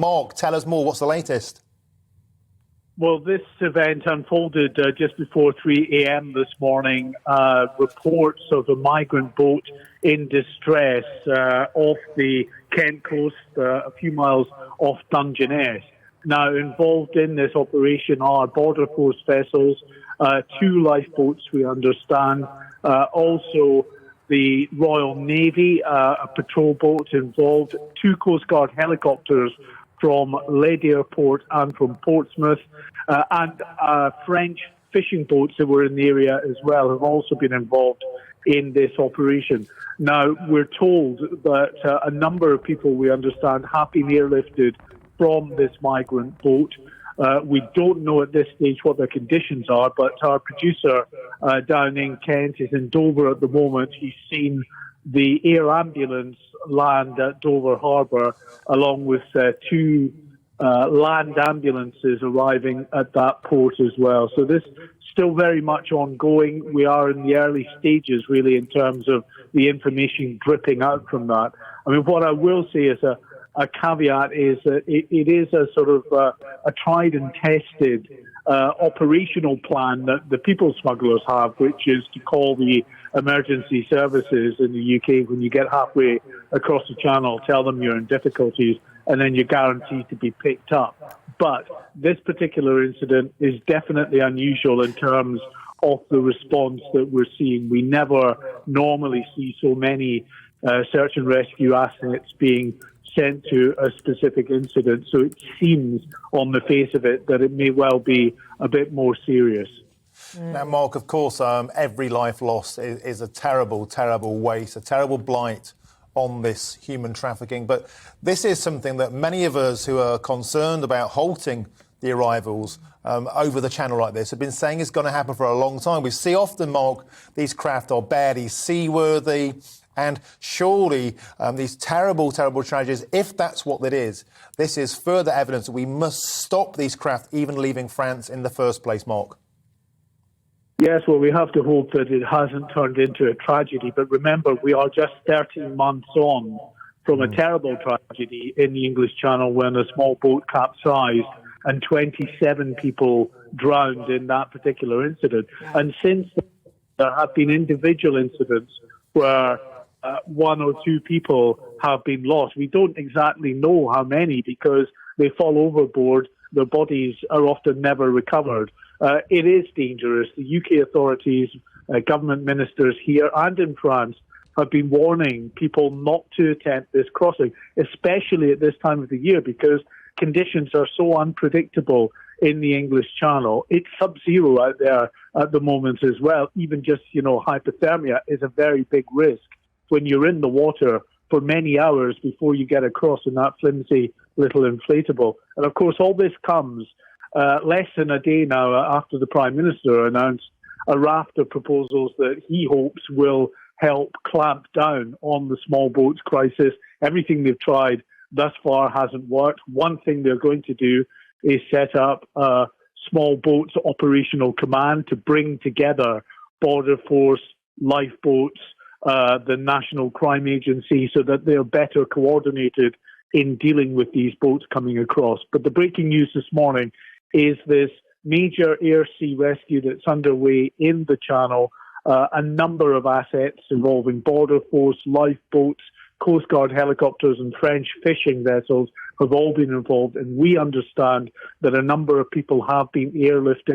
Mark, tell us more. What's the latest? Well, this event unfolded just before 3 a.m. this morning. Reports of a migrant boat in distress off the Kent coast, a few miles off Dungeness. Now, involved in this operation are Border Force vessels, 2 lifeboats, we understand, also the Royal Navy, a patrol boat involved, 2 Coast Guard helicopters from Leigh Airport and from Portsmouth, and French fishing boats that were in the area as well have also been involved in this operation. Now, we're told that a number of people, we understand, have been airlifted from this migrant boat. We don't know at this stage what their conditions are, but our producer down in Kent is in Dover at the moment. He's seen the air ambulance land at Dover Harbour, along with 2 land ambulances arriving at that port as well. So this is still very much ongoing. We are in the early stages, really, in terms of the information dripping out from that. I mean, what I will say is a caveat is that it is a sort of a tried and tested operational plan that the people smugglers have, which is to call the emergency services in the UK when you get halfway across the channel, tell them you're in difficulties, and then you're guaranteed to be picked up. But this particular incident is definitely unusual in terms of the response that we're seeing. We never normally see so many search and rescue assets being sent to a specific incident, so it seems on the face of it that it may well be a bit more serious. Now, Mark, of course, every life lost is a terrible, terrible waste, a terrible blight on this human trafficking. But this is something that many of us who are concerned about halting the arrivals over the channel like this have been saying is going to happen for a long time. We see often, Mark, these craft are barely seaworthy. And surely these terrible, terrible tragedies, if that's what it is, this is further evidence that we must stop these craft even leaving France in the first place, Mark. Yes, well, we have to hope that it hasn't turned into a tragedy. But remember, we are just 13 months on from a terrible tragedy in the English Channel when a small boat capsized and 27 people drowned in that particular incident. And since there have been individual incidents where 1 or 2 people have been lost. We don't exactly know how many because they fall overboard. Their bodies are often never recovered. It is dangerous. The UK authorities, government ministers here and in France have been warning people not to attempt this crossing, especially at this time of the year because conditions are so unpredictable in the English Channel. It's sub-zero out there at the moment as well. Even just, hypothermia is a very big risk when you're in the water for many hours before you get across in that flimsy little inflatable. And of course, all this comes less than a day now after the Prime Minister announced a raft of proposals that he hopes will help clamp down on the small boats crisis. Everything they've tried thus far hasn't worked. One thing they're going to do is set up a small boats operational command to bring together Border Force, lifeboats, the National Crime Agency, so that they're better coordinated in dealing with these boats coming across. But the breaking news this morning is this major air-sea rescue that's underway in the Channel. A number of assets involving Border Force, lifeboats, Coast Guard helicopters and French fishing vessels have all been involved. And we understand that a number of people have been airlifted